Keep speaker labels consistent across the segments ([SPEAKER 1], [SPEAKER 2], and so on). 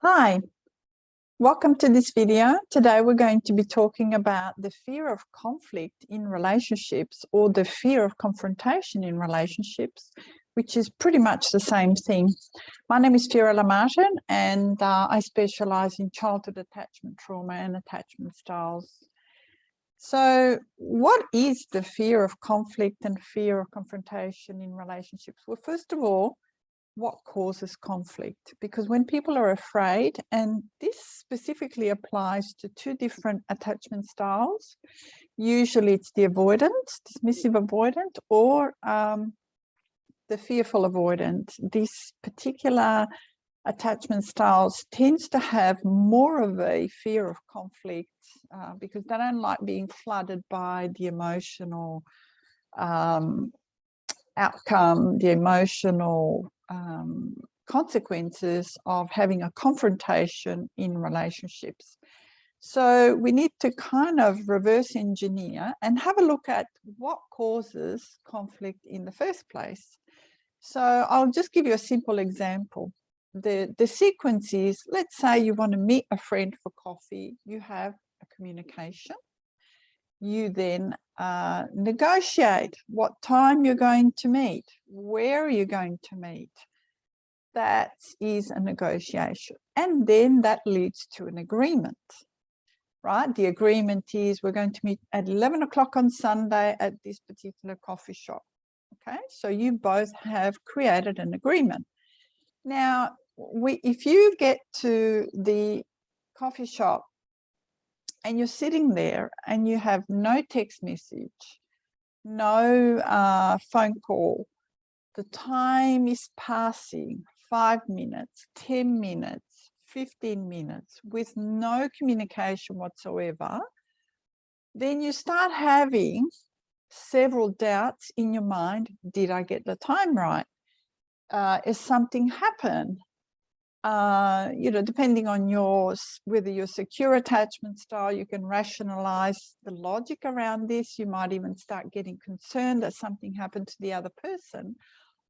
[SPEAKER 1] Hi, welcome to this video. Today we're going to be talking about the fear of conflict in relationships, or the fear of confrontation in relationships, which is pretty much the same thing. My name is Fiorella Martin, and I specialize in childhood attachment trauma and attachment styles. So what is the fear of conflict and fear of confrontation in relationships? Well, first of all, what causes conflict? Because when people are afraid, and this specifically applies to two different attachment styles, usually it's the avoidant, dismissive avoidant, or the fearful avoidant. This particular attachment styles tends to have more of a fear of conflict because they don't like being flooded by the emotional outcome, the emotional consequences of having a confrontation in relationships. So we need to kind of reverse engineer and have a look at what causes conflict in the first place. So I'll just give you a simple example. The sequence is, let's say you want to meet a friend for coffee, you have a communication. You then negotiate what time you're going to meet, where are you going to meet. That is a negotiation. And then that leads to an agreement, right? The agreement is we're going to meet at 11 o'clock on Sunday at this particular coffee shop. Okay, so you both have created an agreement. Now, if you get to the coffee shop and you're sitting there and you have no text message, no phone call, the time is passing, 5 minutes, 10 minutes, 15 minutes, with no communication whatsoever, then you start having several doubts in your mind. Did I get the time right? Is something happen? Depending on whether you're secure attachment style, you can rationalize the logic around this. You might even start getting concerned that something happened to the other person.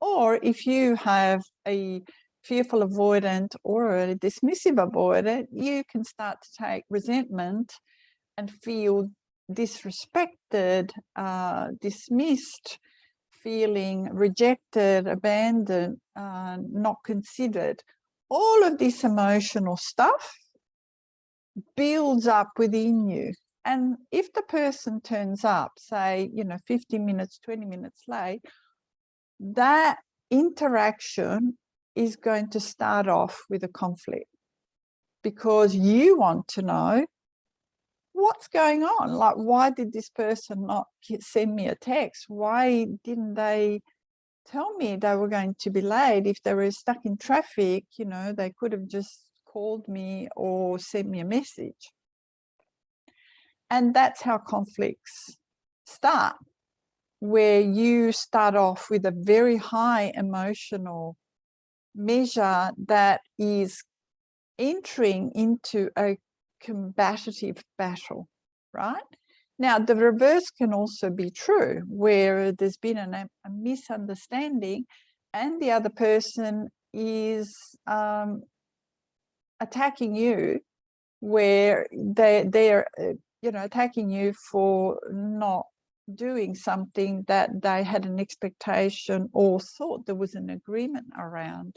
[SPEAKER 1] Or if you have a fearful avoidant or a dismissive avoidant, you can start to take resentment and feel disrespected, dismissed, feeling rejected, abandoned, not considered. All of this emotional stuff builds up within you. And if the person turns up, say, 15 minutes, 20 minutes late, that interaction is going to start off with a conflict, because you want to know what's going on. Like, why did this person not send me a text? Why didn't they tell me they were going to be late? If they were stuck in traffic, they could have just called me or sent me a message. And that's how conflicts start, where you start off with a very high emotional measure that is entering into a combative battle, right? Now, the reverse can also be true, where there's been a misunderstanding and the other person is attacking you, where they're attacking you for not doing something that they had an expectation or thought there was an agreement around.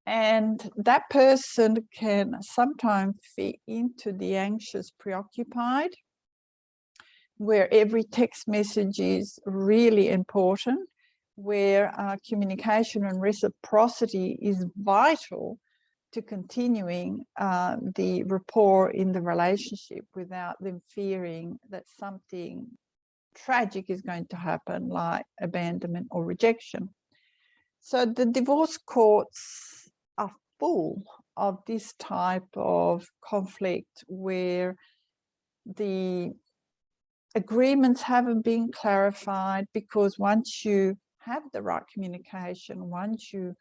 [SPEAKER 1] And that person can sometimes fit into the anxious, preoccupied, where every text message is really important, where communication and reciprocity is vital to continuing the rapport in the relationship without them fearing that something tragic is going to happen, like abandonment or rejection. So the divorce courts are full of this type of conflict, where the agreements haven't been clarified, because once you have the right communication, once you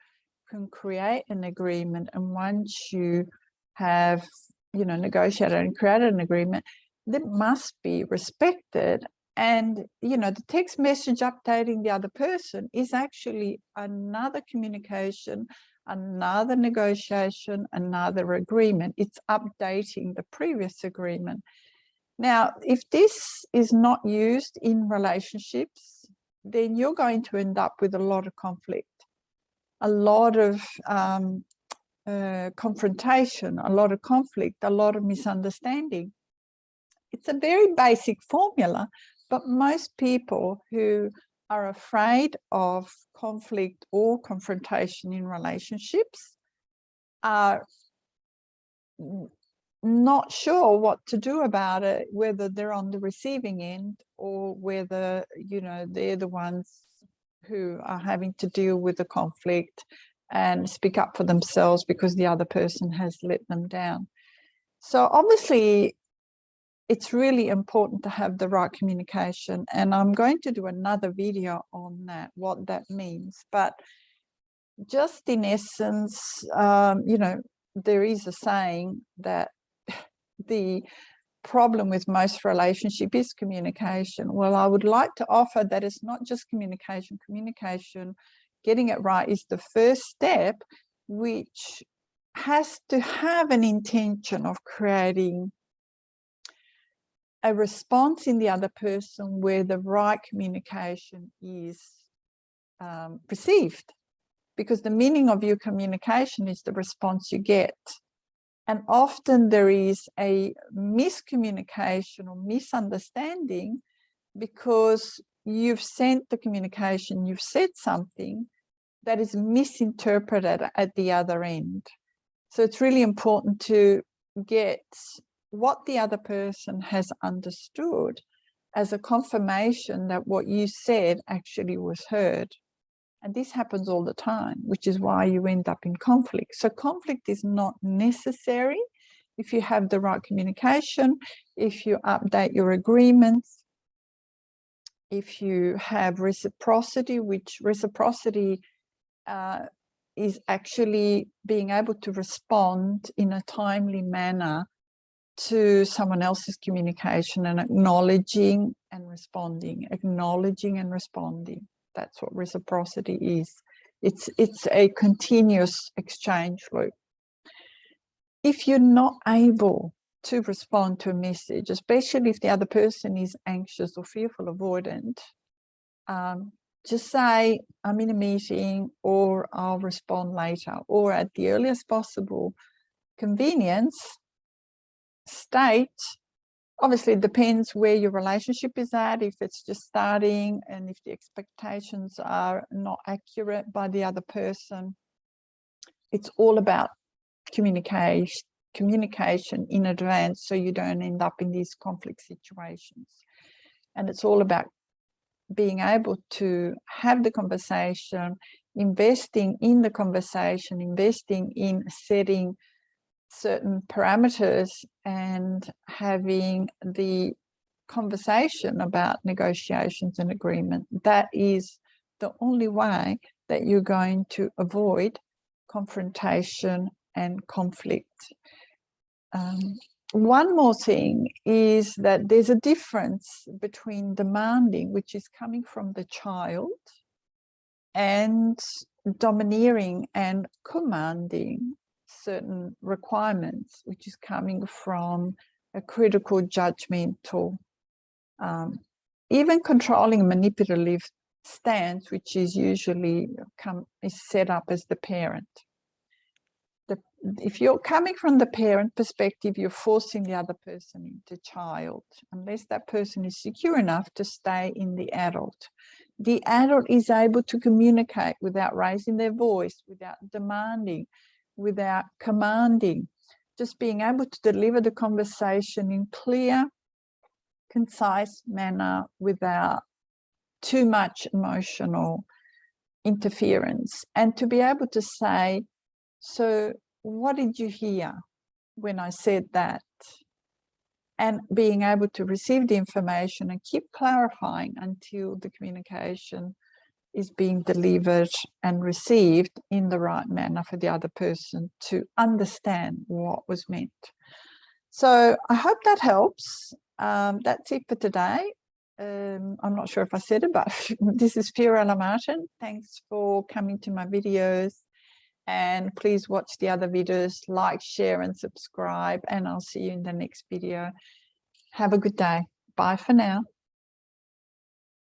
[SPEAKER 1] can create an agreement, and once you have negotiated and created an agreement, that must be respected. And the text message updating the other person is actually another communication, another negotiation, another agreement. It's updating the previous agreement. Now, if this is not used in relationships, then you're going to end up with a lot of conflict, a lot of confrontation, a lot of conflict, a lot of misunderstanding. It's a very basic formula, but most people who are afraid of conflict or confrontation in relationships are not sure what to do about it, whether they're on the receiving end or whether, you know, they're the ones who are having to deal with the conflict and speak up for themselves because the other person has let them down. So obviously, it's really important to have the right communication. And I'm going to do another video on that, what that means. But just in essence, you know, there is a saying that the problem with most relationship is communication. Well, I would like to offer that it's not just communication. Communication, getting it right, is the first step, which has to have an intention of creating a response in the other person where the right communication is received. Because the meaning of your communication is the response you get. And often there is a miscommunication or misunderstanding because you've sent the communication, you've said something that is misinterpreted at the other end. So it's really important to get what the other person has understood as a confirmation that what you said actually was heard. And this happens all the time, which is why you end up in conflict. So conflict is not necessary if you have the right communication, if you update your agreements, if you have reciprocity, which reciprocity is actually being able to respond in a timely manner to someone else's communication and acknowledging and responding, acknowledging and responding. That's what reciprocity is. It's a continuous exchange loop. If you're not able to respond to a message, especially if the other person is anxious or fearful, avoidant, just say, I'm in a meeting, or I'll respond later, or at the earliest possible convenience, state. Obviously, it depends where your relationship is at, if it's just starting and if the expectations are not accurate by the other person. It's all about communication in advance so you don't end up in these conflict situations. And it's all about being able to have the conversation, investing in the conversation, investing in setting certain parameters and having the conversation about negotiations and agreement. That is the only way that you're going to avoid confrontation and conflict. One more thing is that there's a difference between demanding, which is coming from the child, and domineering and commanding certain requirements, which is coming from a critical, judgmental, even controlling, manipulative stance, which is usually is set up as the parent. If you're coming from the parent perspective, you're forcing the other person into child, unless that person is secure enough to stay in the adult. The adult is able to communicate without raising their voice, without demanding, without commanding, just being able to deliver the conversation in clear, concise manner without too much emotional interference, and to be able to say, so what did you hear when I said that? And being able to receive the information and keep clarifying until the communication is being delivered and received in the right manner for the other person to understand what was meant. So I hope that helps. That's it for today. I'm not sure if I said it, but this is Fiorella Martin. Thanks for coming to my videos. And please watch the other videos, like, share, and subscribe. And I'll see you in the next video. Have a good day. Bye for now.